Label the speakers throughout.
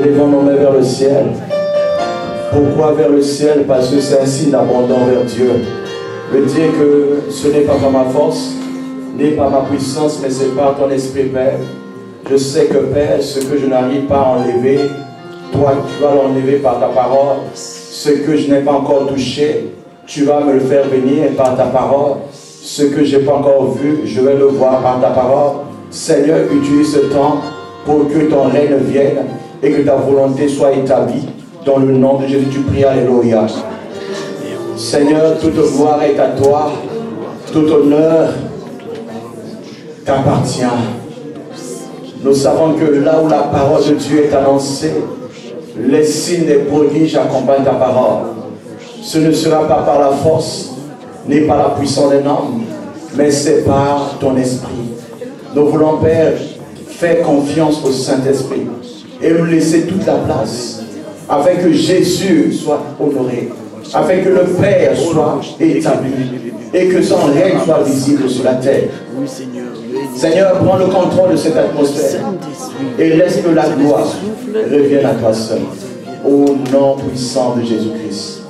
Speaker 1: Élevons nos mains vers le ciel. Pourquoi vers le ciel? Parce que c'est un signe d'abandon vers Dieu. Veut dire que ce n'est pas par ma force, n'est pas ma puissance, mais c'est par ton esprit, Père. Je sais que, Père, ce que je n'arrive pas à enlever, toi, tu vas l'enlever par ta parole. Ce que je n'ai pas encore touché, tu vas me le faire venir par ta parole. Ce que je n'ai pas encore vu, je vais le voir par ta parole. Seigneur, utilise ce temps pour que ton règne vienne et que ta volonté soit établie. Dans le nom de Jésus, tu pries, alléluia. Seigneur, toute gloire est à toi, tout honneur t'appartient. Nous savons que là où la parole de Dieu est annoncée, les signes et prodiges accompagnent ta parole. Ce ne sera pas par la force, ni par la puissance d'un homme, mais c'est par ton esprit. Nous voulons, Père, faire confiance au Saint-Esprit et lui laisser toute la place, afin que Jésus soit honoré, afin que le Père soit établi et que son règne soit visible sur la terre. Seigneur, prends le contrôle de cette atmosphère et laisse que la gloire revienne à toi seul. Au nom puissant de Jésus-Christ.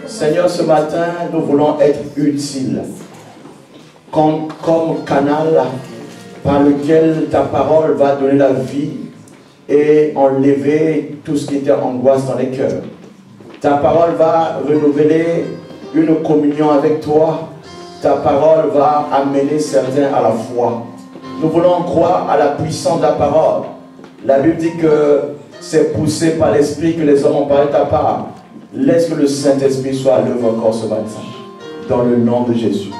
Speaker 1: Seigneur, ce matin, nous voulons être utiles comme canal par lequel ta parole va donner la vie et enlever tout ce qui était angoisse dans les cœurs. Ta parole va renouveler une communion avec toi. Ta parole va amener certains à la foi. Nous voulons croire à la puissance de la parole. La Bible dit que c'est poussé par l'Esprit que les hommes ont parlé de ta part. Laisse que le Saint-Esprit soit à l'œuvre encore ce matin. Dans le nom de Jésus.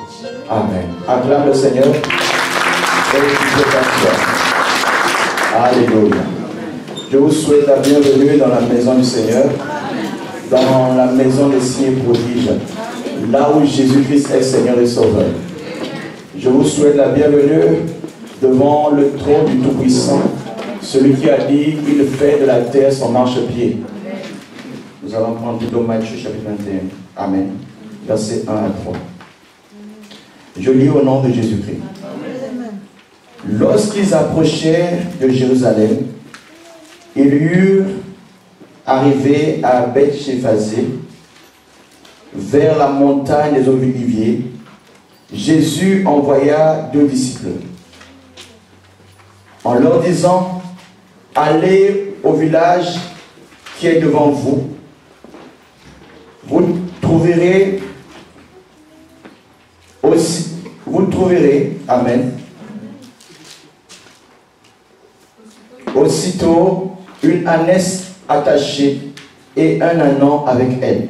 Speaker 1: Amen. Acclame le Seigneur. Et alléluia. Je vous souhaite la bienvenue dans la maison du Seigneur, dans la maison des signes et prodiges, là où Jésus-Christ est Seigneur et Sauveur. Je vous souhaite la bienvenue devant le trône du Tout-Puissant, celui qui a dit qu'il fait de la terre son marchepied. Nous allons prendre plutôt Matthieu chapitre 21. Amen. Versets 1 à 3. Je lis au nom de Jésus-Christ. Lorsqu'ils approchèrent de Jérusalem, ils eurent arrivé à Beth-Shephazé, vers la montagne des Oliviers. Jésus envoya 2 disciples, en leur disant: allez au village qui est devant vous. Vous trouverez, amen, aussitôt une ânesse attachée et un ânon avec elle.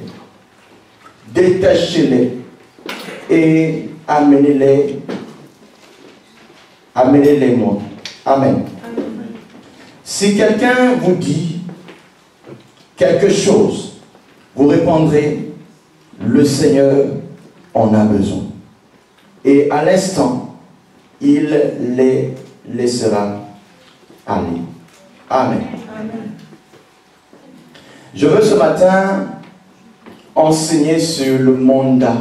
Speaker 1: Détachez-les et amenez-les moi. Amen. Si quelqu'un vous dit quelque chose, vous répondrez: le Seigneur en a besoin. Et à l'instant, il les laissera aller. Amen. Amen. Je veux ce matin enseigner sur le mandat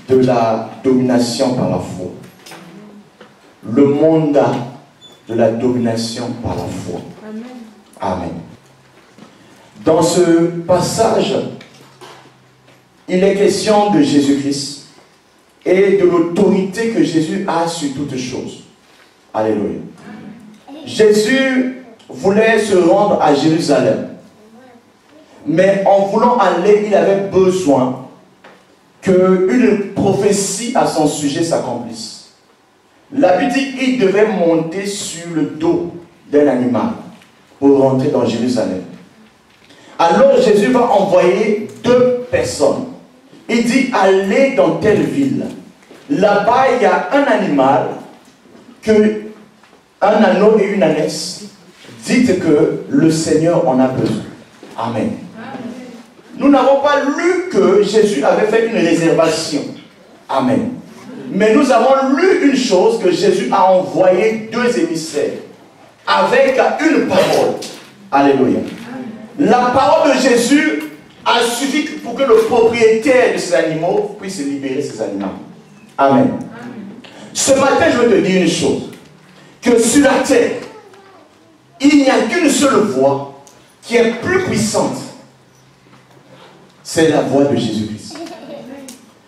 Speaker 1: de la domination par la foi. Le mandat de la domination par la foi. Amen. Amen. Dans ce passage, il est question de Jésus-Christ et de l'autorité que Jésus a sur toutes choses. Alléluia. Jésus voulait se rendre à Jérusalem. Mais en voulant aller, il avait besoin qu'une prophétie à son sujet s'accomplisse. La Bible dit qu'il devait monter sur le dos d'un animal pour rentrer dans Jérusalem. Alors Jésus va envoyer 2 personnes. Il dit: allez dans telle ville. Là-bas, il y a un animal, un anneau et une ânesse. Dites que le Seigneur en a besoin. Amen. Nous n'avons pas lu que Jésus avait fait une réservation. Amen. Mais nous avons lu une chose, que Jésus a envoyé 2 émissaires avec une parole. Alléluia. La parole de Jésus a suffi pour que le propriétaire de ces animaux puisse libérer ces animaux. Amen. Ce matin, je veux te dire une chose. Que sur la terre, il n'y a qu'une seule voie qui est plus puissante, c'est la voix de Jésus-Christ.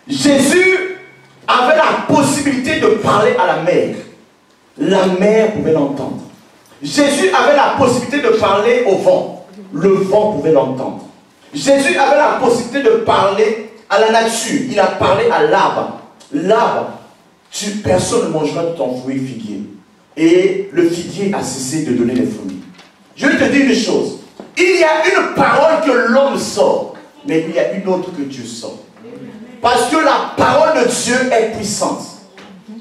Speaker 1: Jésus avait la possibilité de parler à la mer. La mer pouvait l'entendre. Jésus avait la possibilité de parler au vent. Le vent pouvait l'entendre. Jésus avait la possibilité de parler à la nature. Il a parlé à l'arbre. L'arbre, personne ne mangera de ton fruit figuier. Et le figuier a cessé de donner les fruits. Je vais te dire une chose. Il y a une parole que l'homme sort, mais il y a une autre que Dieu sort. Parce que la parole de Dieu est puissante.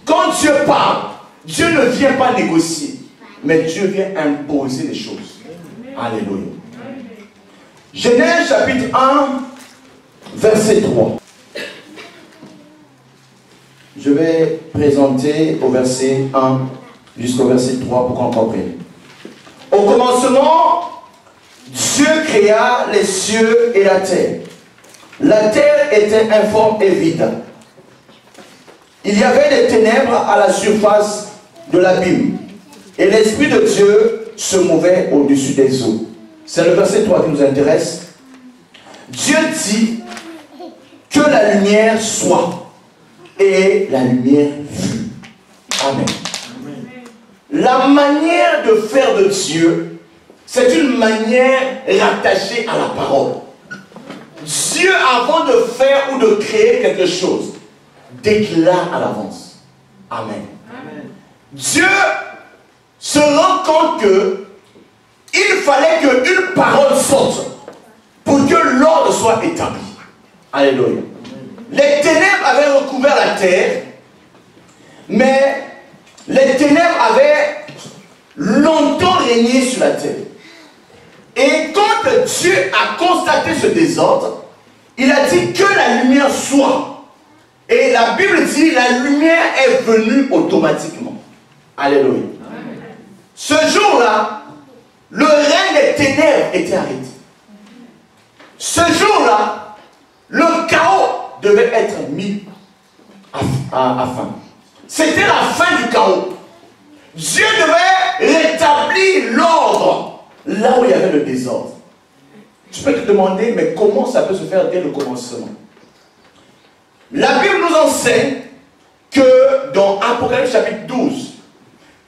Speaker 1: Quand Dieu parle, Dieu ne vient pas négocier, mais Dieu vient imposer les choses. Alléluia. Genèse chapitre 1, verset 3. Je vais présenter au verset 1 jusqu'au verset 3 pour qu'on comprenne. Au commencement, Dieu créa les cieux et la terre. La terre était informe et vide. Il y avait des ténèbres à la surface de l'abîme. Et l'Esprit de Dieu se mouvait au-dessus des eaux. C'est le verset 3 qui nous intéresse. Dieu dit que la lumière soit. Et la lumière fut. Amen. La manière de faire de Dieu, c'est une manière rattachée à la parole. Dieu, avant de faire ou de créer quelque chose, déclare à l'avance. Amen. Amen. Dieu se rend compte que il fallait qu'une parole sorte pour que l'ordre soit établi. Alléluia. Les ténèbres avaient recouvert la terre, mais les ténèbres avaient longtemps régné sur la terre. Et quand Dieu a constaté ce désordre, il a dit que la lumière soit. Et la Bible dit la lumière est venue automatiquement. Alléluia. Ce jour-là, le règne des ténèbres était arrêté. Ce jour-là, le chaos devait être mis à fin. C'était la fin du chaos. Dieu devait rétablir l'ordre là où il y avait le désordre. Tu peux te demander, mais comment ça peut se faire dès le commencement? La Bible nous enseigne que dans Apocalypse chapitre 12,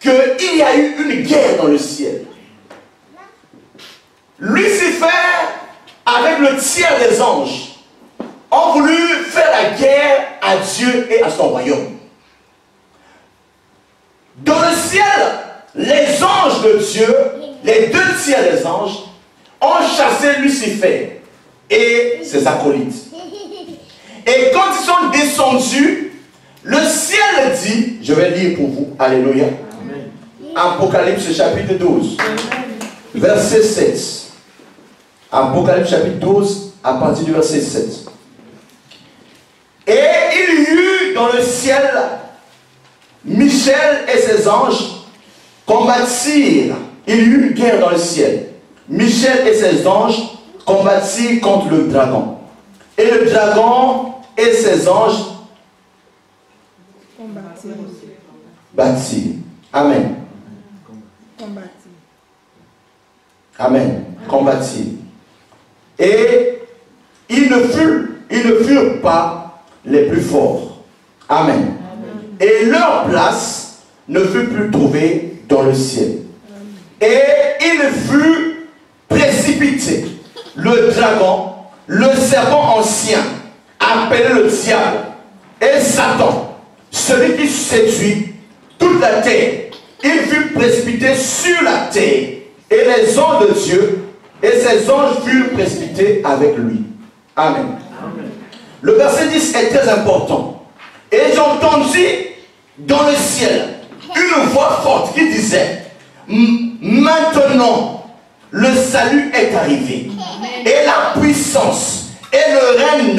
Speaker 1: qu'il y a eu une guerre dans le ciel. Lucifer, avec le tiers des anges, ont voulu faire la guerre à Dieu et à son royaume. Dans le ciel, les anges de Dieu, les 2 tiers des anges, ont chassé Lucifer et ses acolytes. Et quand ils sont descendus, le ciel dit, je vais lire pour vous, alléluia, Apocalypse chapitre 12, verset 7. Apocalypse chapitre 12, à partir du verset 7. Et il y eut dans le ciel, Michel et ses anges combattirent. Il y eut une guerre dans le ciel. Michel et ses anges combattirent contre le dragon. Et le dragon et ses anges battirent. Amen. Amen. Combattirent. Et ils ne furent pas les plus forts. Amen. Et leur place ne fut plus trouvée dans le ciel. Et il fut précipité. Le dragon, le serpent ancien, appelé le diable, et Satan, celui qui séduit toute la terre, il fut précipité sur la terre. Et les anges de Dieu et ses anges furent précipités avec lui. Amen. Amen. Le verset 10 est très important. Et j'entendis dans le ciel une voix forte qui disait: maintenant le salut est arrivé, et la puissance et le règne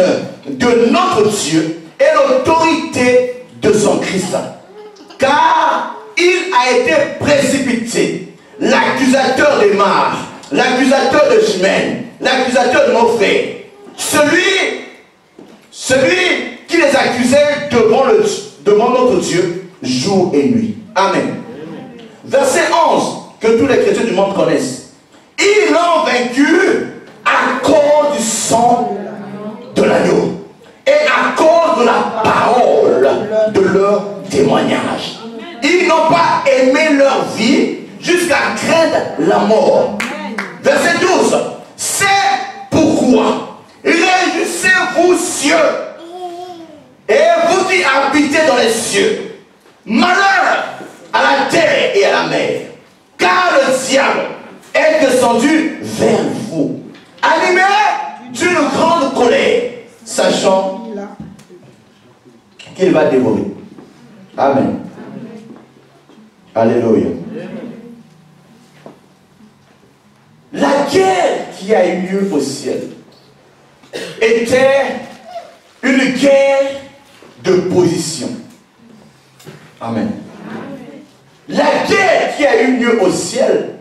Speaker 1: de notre Dieu et l'autorité de son Christ, car il a été précipité, l'accusateur des mares, l'accusateur de jumelles, l'accusateur de nos frères, celui qui les accusait devant notre Dieu jour et nuit. Amen. Verset 11, que tous les chrétiens du monde connaissent. Ils l'ont vaincu à cause du sang de l'agneau et à cause de la parole de leur témoignage. Ils n'ont pas aimé leur vie jusqu'à craindre la mort. Verset 12. C'est pourquoi réjouissez-vous cieux et vous qui habitez dans les cieux. Malheur à la terre et à la mer, car le diable est descendu vers vous, animé d'une grande colère, sachant qu'il va dévorer. Amen. Alléluia. La guerre qui a eu lieu au ciel était une guerre de position. Amen. La guerre qui a eu lieu au ciel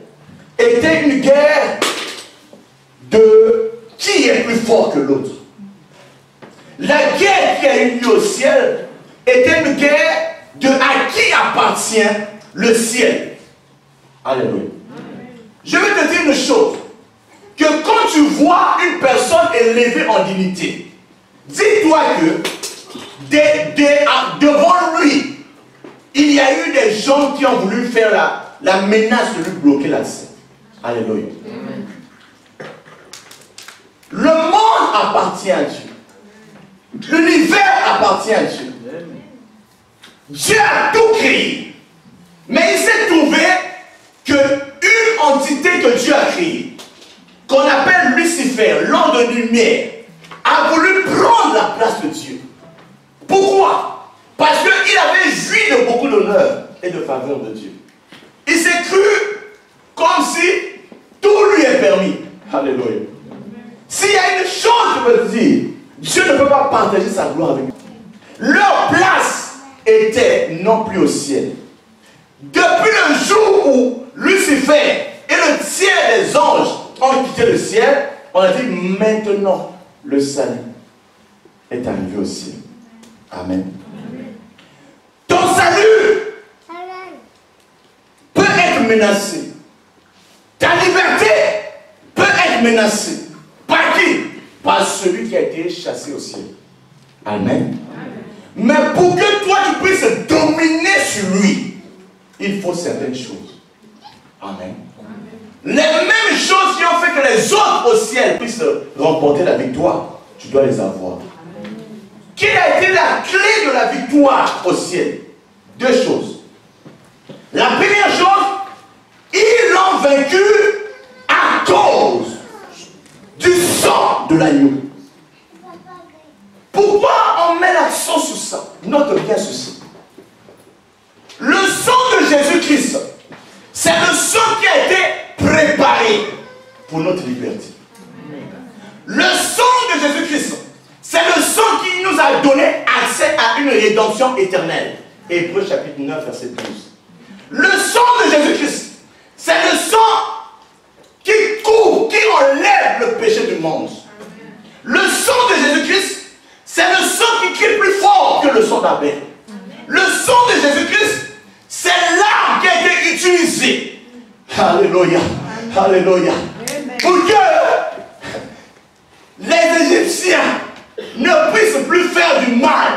Speaker 1: était une guerre de qui est plus fort que l'autre. La guerre qui a eu lieu au ciel était une guerre de à qui appartient le ciel. Alléluia. Je vais te dire une chose, que quand tu vois une personne élevée en dignité, dis-toi que devant lui, il y a eu des gens qui ont voulu faire la menace de lui bloquer l'accès. Alléluia. Amen. Le monde appartient à Dieu. L'univers appartient à Dieu. Amen. Dieu a tout créé. Mais il s'est trouvé qu'une entité que Dieu a créée, qu'on appelle Lucifer, l'ange de lumière, a voulu prendre la place de Dieu. Pourquoi? Parce qu'il avait joui de beaucoup d'honneur et de faveur de Dieu. Il s'est cru comme si tout lui est permis. Alléluia. S'il y a une chose que je peux dire, Dieu ne peut pas partager sa gloire avec nous. Leur place était non plus au ciel. Depuis le jour où Lucifer et le tiers des anges ont quitté le ciel, on a dit maintenant le salut est arrivé au ciel. Amen. Ton salut peut être menacé. Ta liberté peut être menacée. Par qui? Par celui qui a été chassé au ciel. Amen. Mais pour que toi tu puisses dominer sur lui, il faut certaines choses. Amen. Les mêmes choses qui ont fait que les autres au ciel puissent remporter la victoire, tu dois les avoir. Quelle a été la clé de la victoire au ciel? Deux choses. La première chose, ils l'ont vaincu à cause du sang de l'agneau. Pourquoi on met l'accent sur ça? Note bien ceci. Le sang de Jésus-Christ, c'est le sang qui a été préparé pour notre liberté. Le sang de Jésus-Christ, c'est le sang qui nous a donné accès à une rédemption éternelle. Hébreux chapitre 9, verset 12. Le sang de Jésus-Christ, c'est le sang qui couvre, qui enlève le péché du monde. Le sang de Jésus-Christ, c'est le sang qui crie plus fort que le sang d'Abel. Le sang de Jésus-Christ, c'est l'arme qui a été utilisée. Alléluia. Alléluia. Pour que les Égyptiens ne puissent plus faire du mal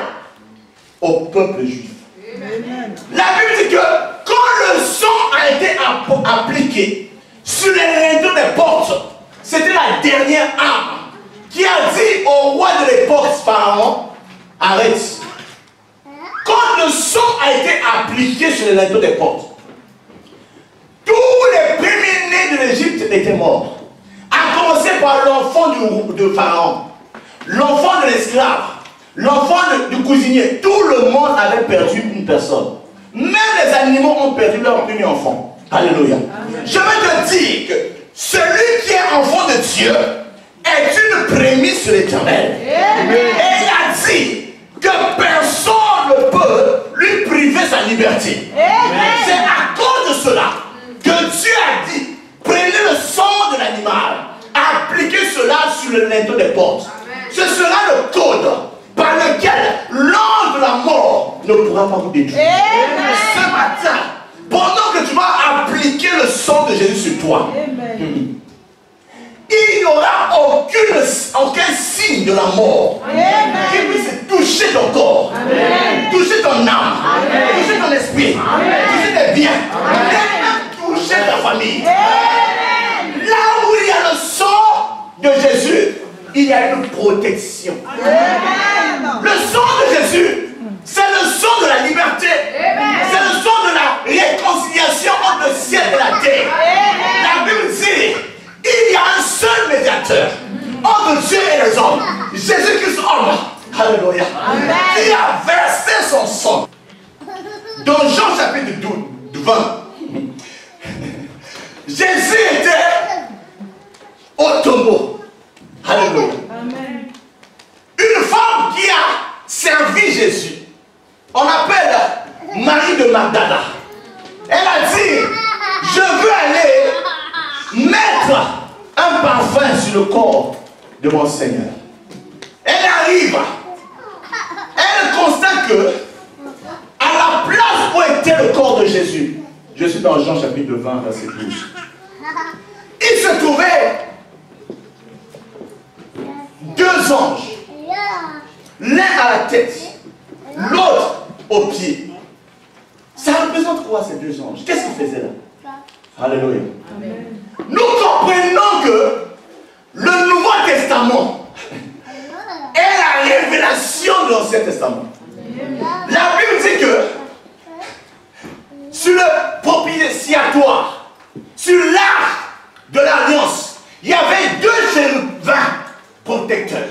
Speaker 1: au peuple juif. La Bible dit que quand le sang a été appliqué sur les linteaux des portes, c'était la dernière arme qui a dit au roi de l'époque, Pharaon, arrête. Quand le sang a été appliqué sur les linteaux des portes, tous les premiers-nés de l'Égypte étaient morts. À commencer par l'enfant de Pharaon, l'enfant de l'esclave, l'enfant du cuisinier. Tout le monde avait perdu une personne. Même les animaux ont perdu leur premier enfant. Alléluia. Amen. Je veux te dire que celui qui est enfant de Dieu est une prémisse sur l'Éternel. Et il a dit que personne ne peut lui priver sa liberté. C'est à cause de cela que Dieu a dit, prenez le sang de l'animal, appliquez cela sur le linteau des portes. Ce sera le code par lequel l'ange de la mort ne pourra pas vous détruire. Ce matin, pendant que tu vas appliquer le sang de Jésus sur toi, aura aucun signe de la mort qui puisse toucher ton corps, toucher ton âme, toucher ton esprit, toucher tes biens, même toucher ta famille. Là où il y a le sang de Jésus, il y a une protection. Le sang de Jésus, c'est le sang de la liberté. C'est le sang de la réconciliation entre le ciel et la terre. La Bible dit, il y a un seul médiateur entre Dieu et les hommes, Jésus-Christ homme. Alléluia. Qui a versé son sang. Dans Jean chapitre 20, Jésus était au tombeau. Alléluia. Une femme qui a servi Jésus, on appelle Marie de Magdala. Elle a dit, je veux aller mettre un parfum sur le corps de mon Seigneur. Elle arrive, elle constate que à la place où était le corps de Jésus, je suis dans Jean chapitre 20, verset 12, il se trouvait deux anges, l'un à la tête, l'autre au pied. Ça représente quoi ces deux anges? Qu'est-ce qu'ils faisaient là? Alléluia. Nous comprenons que le Nouveau Testament est la révélation de l'Ancien Testament. La Bible dit que sur le propitiatoire, sur l'arc de l'alliance, il y avait deux chérubins protecteurs.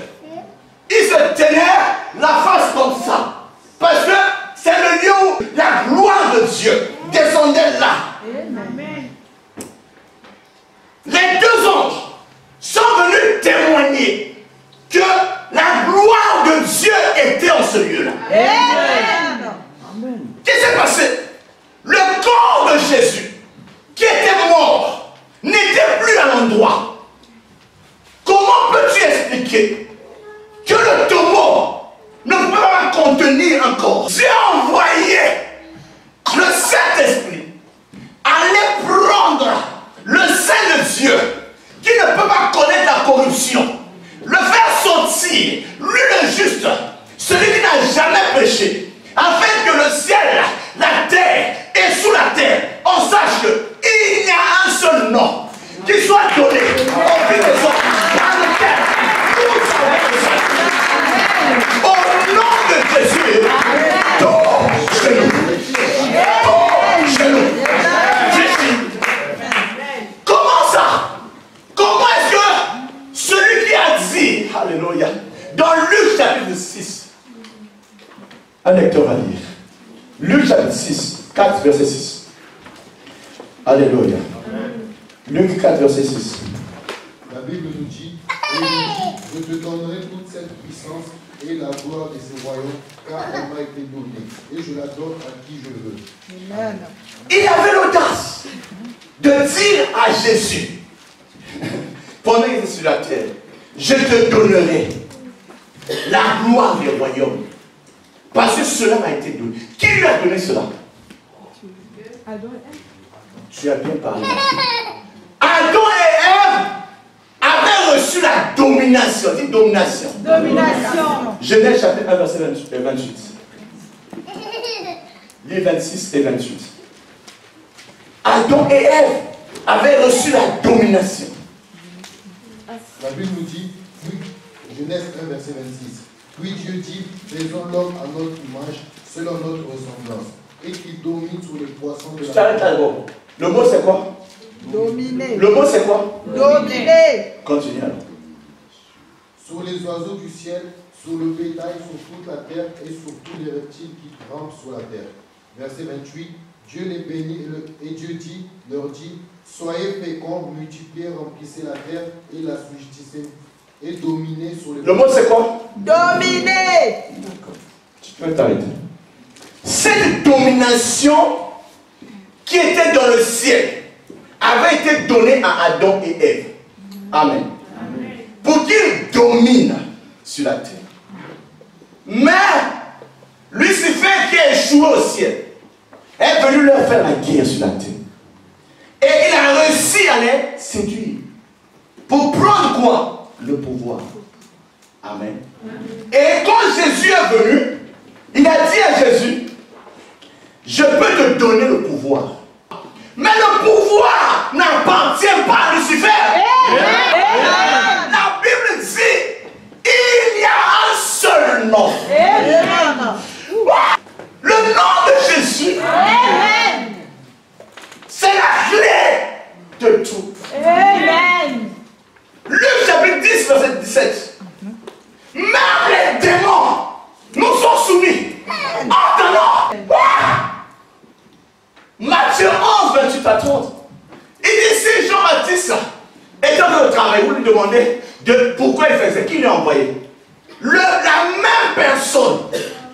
Speaker 1: Ils se tenaient la face comme ça. Parce que c'est le lieu où la gloire de Dieu descendait là. Les deux anges sont venus témoigner que la gloire de Dieu était en ce lieu-là. Qu'est-ce qui s'est passé? Le corps de Jésus, qui était mort, n'était plus à l'endroit. Comment peux-tu expliquer que le tombeau ne pouvait pas contenir un corps? Dieu a envoyé le Saint-Esprit aller prendre le Saint de Dieu, qui ne peut pas connaître la corruption, le faire sortir, lui le juste, celui qui n'a jamais péché, afin que le ciel, la terre et sous la terre, on sache qu'il y a un seul nom qui soit donné au fils des hommes, par lequel nous savons ça. Au nom de Jésus, tout chez nous. Tout chez nous. Comment ça? Comment est-ce que celui qui a dit, alléluia, dans Luc chapitre 6, un lecteur va lire. Luc chapitre 6, 4 verset 6. Alléluia. Luc 4 verset 6.
Speaker 2: La Bible nous dit, je te donnerai toute cette puissance et la gloire de ce royaume, car elle m'a été donnée, et je la donne à qui je veux. Amen.
Speaker 1: Il avait l'audace de dire à Jésus, pendant qu'il était sur la terre, je te donnerai la gloire du royaume. Parce que cela m'a été donné. Qui lui a donné cela? Tu as bien parlé. Adam et Ève avaient reçu la domination. Dis domination.
Speaker 3: Domination.
Speaker 1: Genèse chapitre 1, verset 28. Les 26 et 28. Adam et Ève avaient reçu la domination.
Speaker 2: La Bible nous dit, oui, Genèse 1, verset 26. Puis Dieu dit, faisons l'homme à notre image, selon notre ressemblance, et qu'il domine sur les poissons de la mer.
Speaker 1: Le mot c'est quoi?
Speaker 3: Dominer.
Speaker 1: Le mot c'est quoi?
Speaker 3: Dominer.
Speaker 1: Continue alors.
Speaker 2: Sur les oiseaux du ciel, sur le bétail, sur toute la terre et sur tous les reptiles qui rampent sur la terre. Verset 28. Dieu les bénit et Dieu dit, leur dit, soyez féconds, multipliez, remplissez la terre et la subjuguez et dominez sur les...
Speaker 1: Le mot c'est quoi?
Speaker 3: Dominer.
Speaker 1: D'accord. Tu peux t'arrêter. Cette domination qui était dans le ciel avait été donnée à Adam et Ève. Amen. Amen. Pour qu'ils dominent sur la terre. Mais Lucifer qui a échoué au ciel est venu leur faire la guerre sur la terre. Et il a réussi à les séduire. Pour prendre quoi? Le pouvoir. Amen. Et quand Jésus est venu, il a dit à Jésus, je peux te donner le pouvoir. Mais le pouvoir n'appartient pas à Lucifer. La Bible dit, il y a un seul nom. Le nom de Jésus. C'est la clé de tout. Luc chapitre 10, verset 17. Même les démons nous sont soumis. Entendons. Matthieu 11, 28 à 30. Il dit, si Jean-Baptiste était dans le travail, vous lui demandez pourquoi il faisait, qui l'a envoyé. La même personne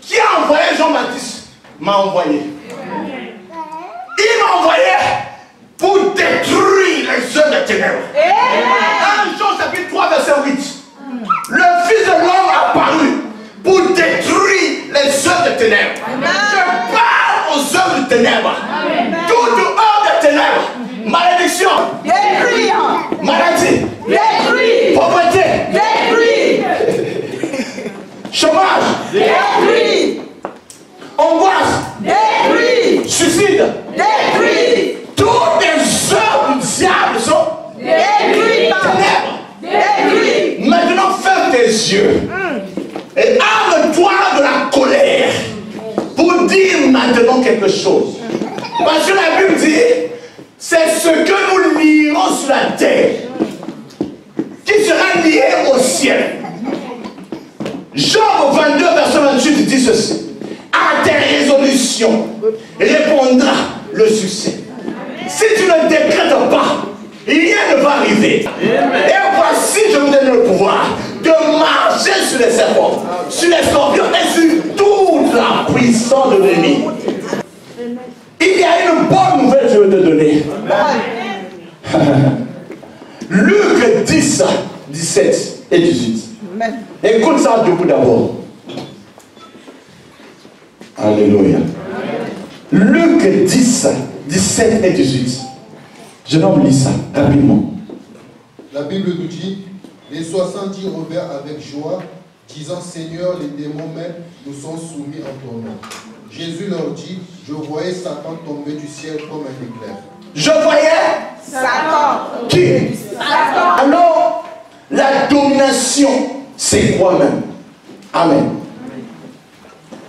Speaker 1: qui a envoyé Jean-Baptiste m'a envoyé. Il m'a envoyé pour détruire les œuvres des ténèbres. 1 Jean chapitre 3, verset 8. Le Fils de l'homme a apparu pour détruire les œuvres des ténèbres. Je parle aux œuvres des ténèbres. Toute œuvre des ténèbres. Malédiction. Maladie. Pauvreté. Chômage. Angoisse. Suicide. Toutes les œuvres du diable sont ténèbres. Maintenant ferme tes yeux et arme-toi de la colère pour dire maintenant quelque chose. Parce que la Bible dit, c'est ce que nous lierons sur la terre qui sera lié au ciel. Job 22, verset 28 dit ceci. À tes résolutions répondra le succès. Si tu ne décrètes pas, rien ne va arriver. Et voici, je vous donne le pouvoir de marcher sur les serpents, sur les scorpions et sur toute la puissance de l'ennemi. Il y a une bonne nouvelle que je vais te donner. Luc 10, 17 et 18. Écoute ça debout d'abord. Alléluia. Luc 10, 17 et 18. Je vais lire ça rapidement.
Speaker 2: La Bible nous dit, les 70 revinrent avec joie, disant, Seigneur, les démons même nous sont soumis en ton nom. Jésus leur dit, je voyais Satan tomber du ciel comme un éclair.
Speaker 1: Je voyais
Speaker 3: Satan.
Speaker 1: Qui?
Speaker 3: Satan.
Speaker 1: Alors, la domination, c'est quoi même? Amen.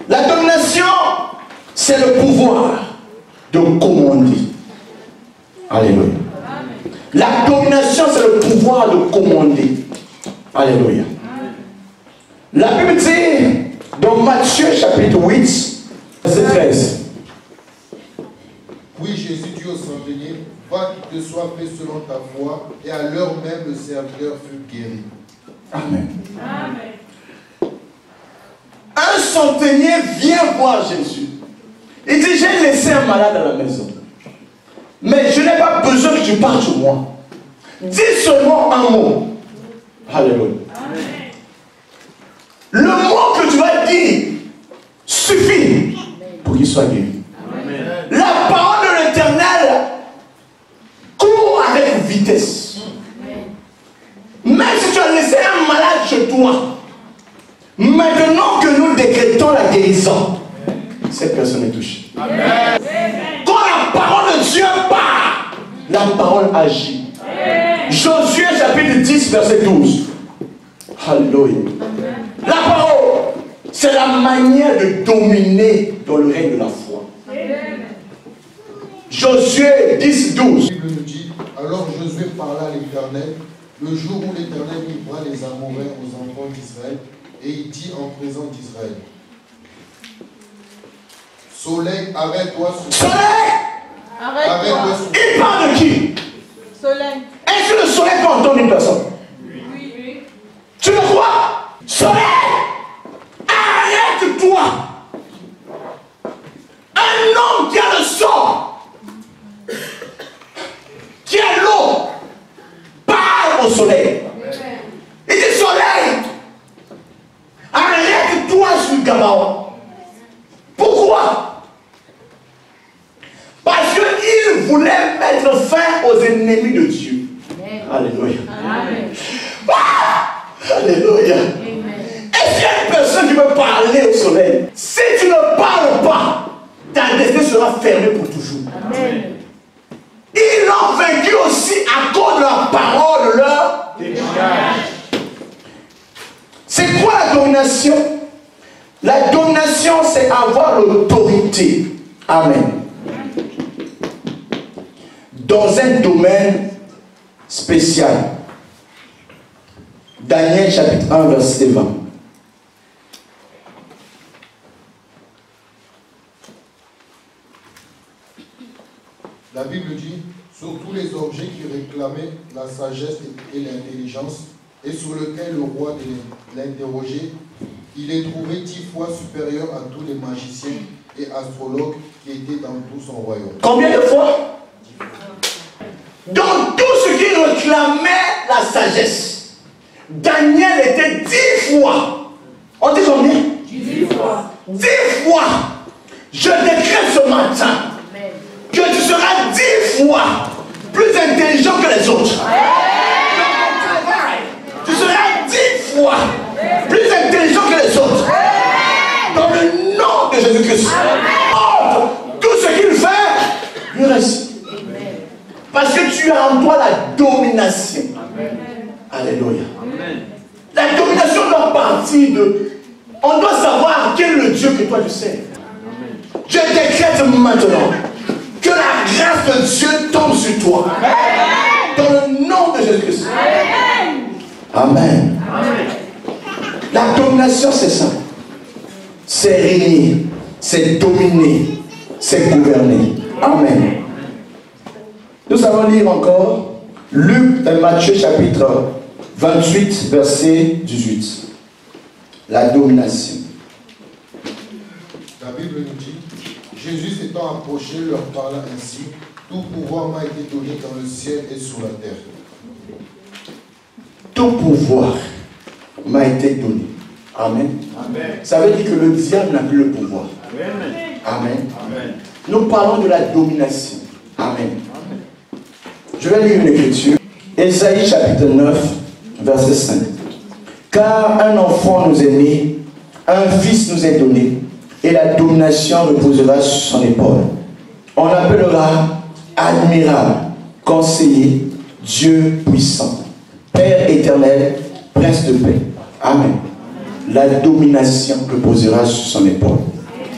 Speaker 1: La domination, c'est le pouvoir de commander. Alléluia. La domination, c'est le pouvoir de commander. Alléluia. La Bible dit dans Matthieu chapitre 8, verset 13.
Speaker 2: Oui, Jésus dit au centenier, va qu'il te soit fait selon ta foi, et à l'heure même le serviteur fut guéri.
Speaker 1: Amen. Un centenier vient voir Jésus. Il dit, j'ai laissé un malade à la maison. Mais je n'ai pas besoin que tu parles sur moi. Dis seulement un mot. Alléluia. Le mot que tu vas dire suffit pour qu'il soit guéri. La parole de l'Éternel court avec vitesse. Même si tu as laissé un malade chez toi, maintenant que nous décrétons la guérison, cette personne est touchée. Amen. Quand la parole de Dieu part, la parole agit. Josué chapitre 10, verset 12. Alléluia. La parole, c'est la manière de dominer dans le règne de la foi. Josué 10, 12.
Speaker 2: La Bible nous dit, alors Josué parla à l'Éternel, le jour où l'Éternel livra les Amoréens aux enfants d'Israël, et il dit en présence d'Israël, Soleil, arrête-toi sur
Speaker 1: Soleil!
Speaker 2: Arrête-toi sur
Speaker 1: Il parle de qui?
Speaker 3: Soleil.
Speaker 1: Est-ce que le soleil peut entendre une personne? Oui. Tu le vois? Soleil! Arrête-toi! Un homme qui a le sang, qui a l'eau, parle au soleil. Il dit, soleil, arrête-toi sur Gabaon. Pourquoi? Parce qu'il voulait mettre fin aux ennemis de Dieu. Alléluia.
Speaker 3: Amen.
Speaker 1: Alléluia. Est-ce qu'il y a une personne qui veut parler au soleil? Si tu ne parles pas, ta destinée sera fermée pour toujours.
Speaker 3: Amen.
Speaker 1: Ils l'ont vaincu aussi à cause de la parole de leur témoignage. C'est quoi la domination? La domination, c'est avoir l'autorité. Amen. Dans un domaine spécial. Daniel chapitre 1, verset 20.
Speaker 2: La Bible dit, sur tous les objets qui réclamaient la sagesse et l'intelligence, et sur lesquels le roi l'interrogeait, il est trouvé 10 fois supérieur à tous les magiciens et astrologues qui étaient dans tout son royaume.
Speaker 1: Combien de fois? Dans tout ce qui réclamait la sagesse, Daniel était 10 fois. On dit combien?
Speaker 3: 10 fois.
Speaker 1: 10 fois. Je décrète ce matin que tu seras 10 fois plus intelligent que les autres. Dans ton travail, tu seras 10 fois plus intelligent que les autres. Dans le nom de Jésus-Christ. Tout ce qu'il fait, lui reste. Parce que tu as en toi la domination. Alléluia. La domination doit partir de... On doit savoir quel est le Dieu que toi tu sais. Je décrète maintenant que la grâce de Dieu tombe sur toi. Dans le nom de Jésus-Christ. Amen. La domination, c'est ça. C'est régner, c'est dominer, c'est gouverner. Amen. Nous allons lire encore Matthieu chapitre 28, verset 18. La domination.
Speaker 2: La Bible nous dit, Jésus s'étant approché leur parla ainsi, tout pouvoir m'a été donné dans le ciel et sur la terre.
Speaker 1: Tout pouvoir m'a été donné. Amen.
Speaker 4: Amen.
Speaker 1: Ça veut dire que le diable n'a plus le pouvoir.
Speaker 4: Amen.
Speaker 1: Amen.
Speaker 4: Amen.
Speaker 1: Nous parlons de la domination. Amen. Je vais lire une écriture. Ésaïe chapitre 9, verset 5. Car un enfant nous est né, un fils nous est donné, et la domination reposera sur son épaule. On l'appellera admirable, conseiller, Dieu puissant, Père éternel, prince de paix. Amen. La domination reposera sur son épaule.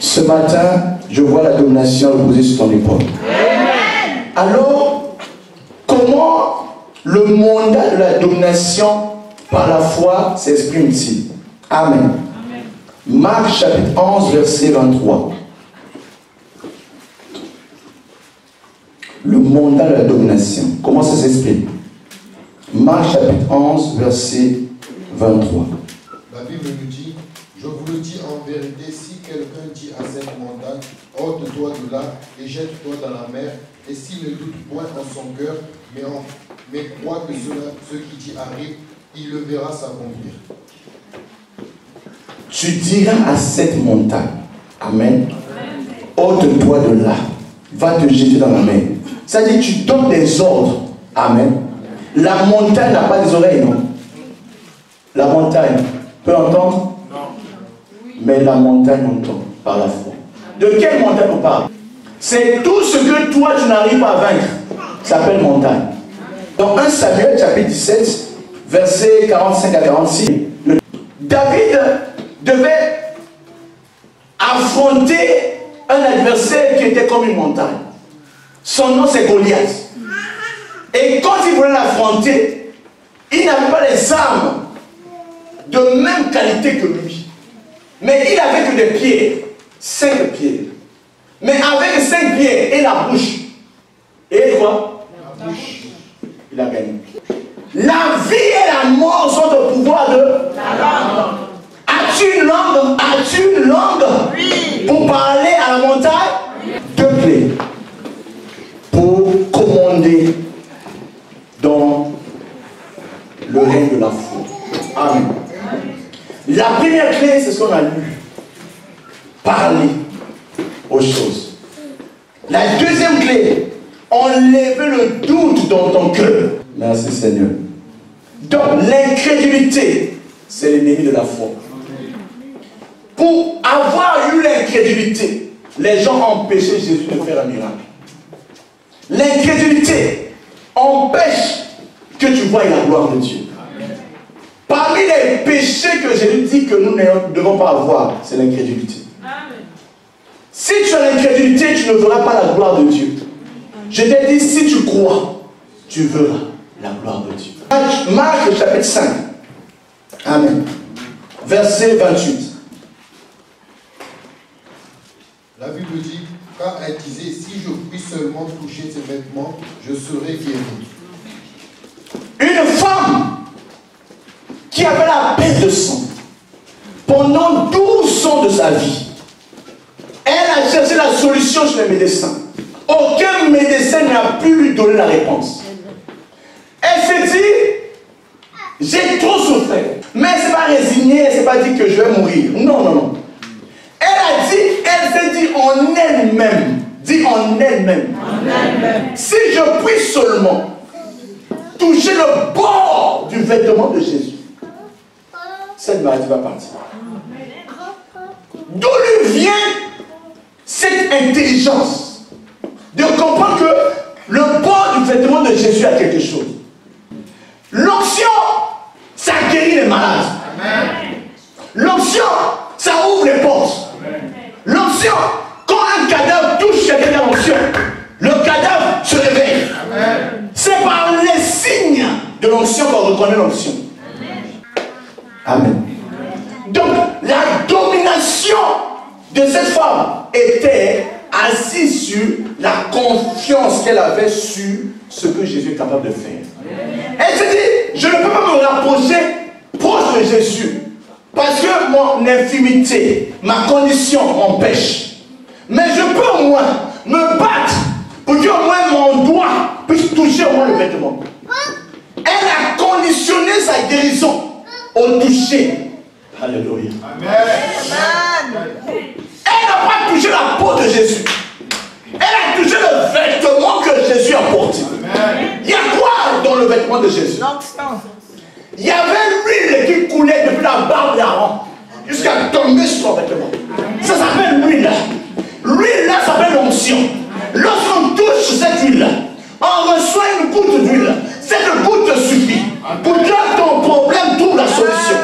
Speaker 1: Ce matin, je vois la domination reposer sur ton épaule. Alors, comment le mandat de la domination par la foi s'exprime-t-il? Amen. Marc chapitre 11, verset 23. Le mandat de la domination. Comment ça s'exprime? Marc chapitre 11, verset 23.
Speaker 2: La Bible nous dit, je vous le dis en vérité, si quelqu'un dit à cette montagne, ôte-toi de là et jette-toi dans la mer, et s'il ne doute point en son cœur, mais croit que ce qui dit arrive, il le verra s'accomplir.
Speaker 1: Tu diras à cette montagne, Amen, ôte-toi de là, va te jeter dans la mer. C'est-à-dire tu donnes des ordres, Amen. La montagne n'a pas des oreilles, non? La montagne peut entendre? Non. Mais la montagne entend par la foi. De quelle montagne on parle? C'est tout ce que toi tu n'arrives pas à vaincre. Ça s'appelle montagne. Dans 1 Samuel chapitre 17, versets 45 à 46, David devait affronter un adversaire qui était comme une montagne. Son nom c'est Goliath. Et quand il voulait l'affronter, il n'avait pas les armes de même qualité que lui. Mais il avait que des pierres, 5 pierres. Mais avec 5 pierres et la bouche. Et quoi? La bouche. Il a gagné. La vie et la mort sont au pouvoir de la langue. As-tu une langue? As-tu une langue? Oui. Pour parler à la montagne? Oui. 2 clés pour commander dans le règne de la foi. Amen. La première clé, c'est ce qu'on a lu. Parler aux choses. La deuxième clé, enlever le doute dans ton cœur. Mais Merci Seigneur. Donc l'incrédulité, c'est l'ennemi de la foi. Pour avoir eu l'incrédulité, les gens ont empêché Jésus de faire un miracle. L'incrédulité empêche que tu voies la gloire de Dieu. Parmi les péchés que Jésus dit que nous ne devons pas avoir, c'est l'incrédulité. Si tu as l'incrédulité, tu ne verras pas la gloire de Dieu. Je t'ai dit, si tu crois, tu verras la gloire de Dieu. Marc chapitre 5. Amen. Verset 28.
Speaker 2: La Bible dit, car elle disait, si je puis seulement toucher ses vêtements, je serai guéri.
Speaker 1: Une femme qui avait la perte de sang pendant 12 ans de sa vie, elle a cherché la solution chez les médecins. Aucun médecin n'a pu lui donner la réponse. Elle s'est dit, j'ai trop souffert. Mais elle ne s'est pas résignée, elle ne s'est pas dit que je vais mourir. Non, non, non. Elle s'est dit en elle-même, si je puis seulement toucher le bord du vêtement de Jésus, cette maladie va partir. D'où lui vient cette intelligence de comprendre que le bord du vêtement de Jésus a quelque chose. L'onction, ça guérit les malades. L'onction, ça ouvre les portes. L'onction, quand un cadavre touche quelqu'un dans l'onction, le cadavre se réveille. C'est par les signes de l'onction qu'on reconnaît l'onction. Amen. Donc, la domination de cette femme était assise sur la confiance qu'elle avait sur ce que Jésus est capable de faire. Elle s'est dit, je ne peux pas me rapprocher proche de Jésus parce que mon infimité, ma condition m'empêche. Mais je peux au moins me battre pour que au moins mon doigt puisse toucher au moins le vêtement. Elle a conditionné sa guérison au toucher. Alléluia. Amen. Elle n'a pas touché la peau de Jésus. Elle a touché le vêtement que Jésus a porté. Il y a quoi dans le vêtement de Jésus? Il y avait l'huile qui coulait depuis la barbe d'Aaron jusqu'à tomber sur son vêtement. Ça s'appelle l'huile. L'huile là s'appelle l'onction. Lorsqu'on touche cette huile, on reçoit une goutte d'huile. Cette goutte suffit pour que ton problème trouve la solution.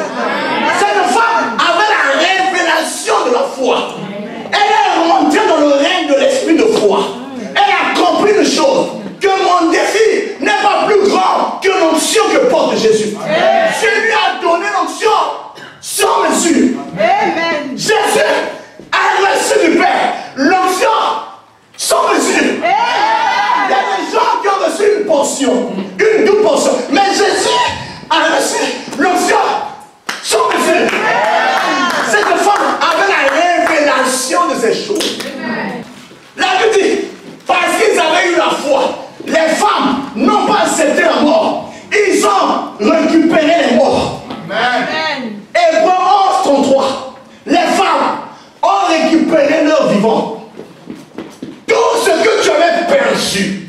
Speaker 1: Cette femme avait la révélation de la foi. Elle est rentrée dans le règne de l'esprit de foi. Elle a compris une chose, que mon défi n'est pas plus grand que l'onction que porte Jésus. Dieu lui a donné l'onction sans mesure. Jésus a reçu du Père l'onction sans mesure. Il y a des gens qui ont reçu une portion, une double portion, mais Jésus a reçu l'onction sans mesure. Cette femme avait la révélation de ces choses. La Bible dit, parce qu'ils avaient eu la foi, les femmes n'ont pas accepté la mort. Ils ont récupéré les morts. Amen. Hébreux 11:33. Les femmes ont récupéré leurs vivants. Tout ce que tu avais perdu,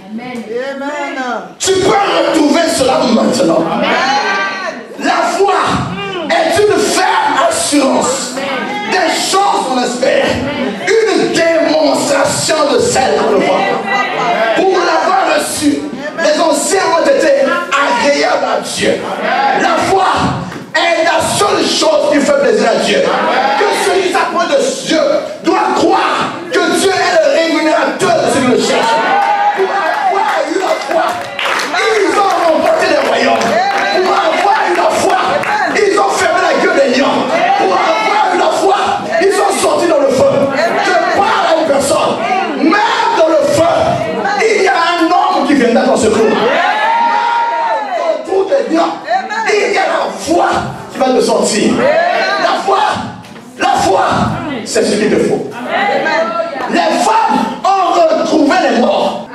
Speaker 1: tu peux retrouver cela maintenant. Amen. La foi est une ferme assurance des choses qu'on espère, une démonstration de celle qu'on ne voit pas. Pour l'avoir reçu, les anciens ont été agréables à Dieu. La foi est la seule chose qui fait plaisir à Dieu. Que celui qui s'approche de Dieu doit croire que Dieu est le rémunérateur de celui qui le cherche. Pour avoir eu la foi, ils ont remporté les royaumes. Pour avoir eu la foi, ils ont fermé la gueule des lions. Pour avoir eu la foi, ils sont sortis dans le feu. Je parle à une personne. Même dans le feu, il y a un homme qui viendra dans ce groupe. Dans tout est bien. Il y a la foi qui va te sortir. La foi, c'est ce qu'il te faut. Les femmes ont retrouvé les morts.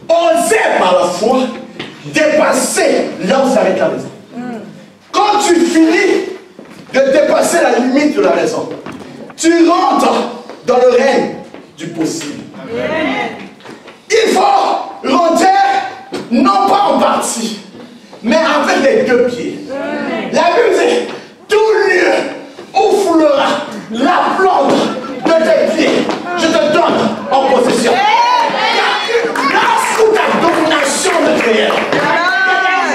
Speaker 1: Osez par la foi dépasser là où s'arrête la raison. Quand tu finis de dépasser la limite de la raison, tu rentres dans le règne du possible. Il faut rentrer non pas assis, mais avec les deux pieds. La Bible dit, tout lieu où foulera la plante de tes pieds, je te donne en possession. Place où ta domination de prière.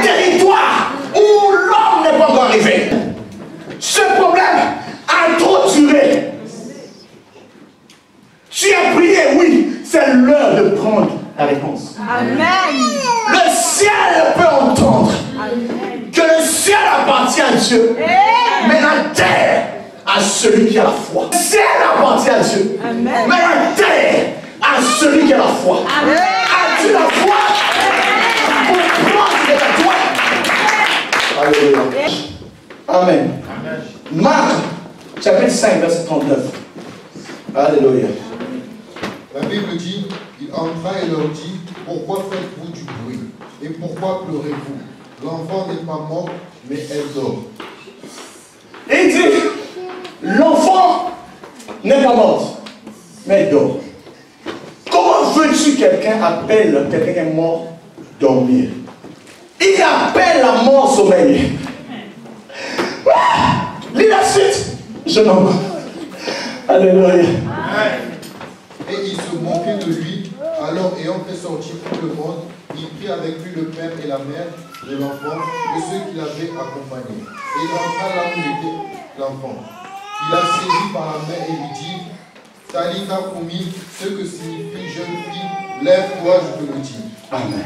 Speaker 1: Territoire où l'homme n'est pas encore arrivé. Ce problème a trop duré. Tu as prié, oui, c'est l'heure de prendre la réponse.
Speaker 3: Amen.
Speaker 1: Le ciel peut entendre.
Speaker 3: Amen.
Speaker 1: Que le ciel appartient à Dieu. Mais la terre à celui qui a la foi. Le ciel appartient à Dieu.
Speaker 3: Amen.
Speaker 1: Mais la terre à celui qui a la foi.
Speaker 3: Amen.
Speaker 1: As-tu la foi pour prendre de toi? Alléluia. Amen. Marc, chapitre 5, verset 39. Alléluia.
Speaker 2: La Bible dit, il entra et leur dit, pourquoi faites-vous du bruit? Et pourquoi pleurez-vous? L'enfant n'est pas mort, mais elle dort.
Speaker 1: Il dit, l'enfant n'est pas mort, mais il dort. Comment veux-tu quelqu'un appelle quelqu'un qui est mort dormir? Il appelle la mort sommeil. Lis la suite. Je n'en vois. Alléluia.
Speaker 2: Et il se moquait de lui. Alors, ayant fait sortir tout le monde, il prit avec lui le père et la mère de l'enfant et ceux qui l'avaient accompagné. Et il entra là où était l'enfant. Il la saisit par la main et lui dit, Talitha Koumi, ce que signifie jeune fille, lève-toi, je te le dis.
Speaker 1: Amen.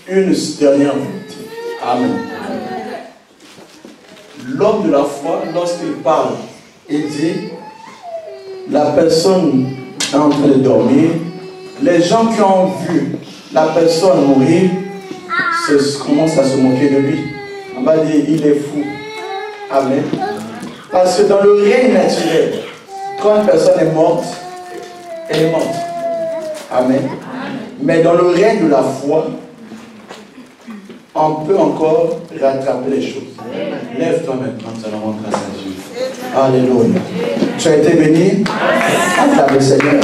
Speaker 1: Une dernière minute. Amen. L'homme de la foi, lorsqu'il parle, il dit, la personne est en train de dormir. Les gens qui ont vu la personne mourir commencent à se moquer de lui. On va dire, il est fou. Amen. Parce que dans le règne naturel, quand une personne est morte, elle est morte. Amen. Mais dans le règne de la foi, on peut encore rattraper les choses. Lève-toi maintenant, nous allons rentrer à Saint-Dieu. Alléluia. Tu as été béni. Acclame le Seigneur.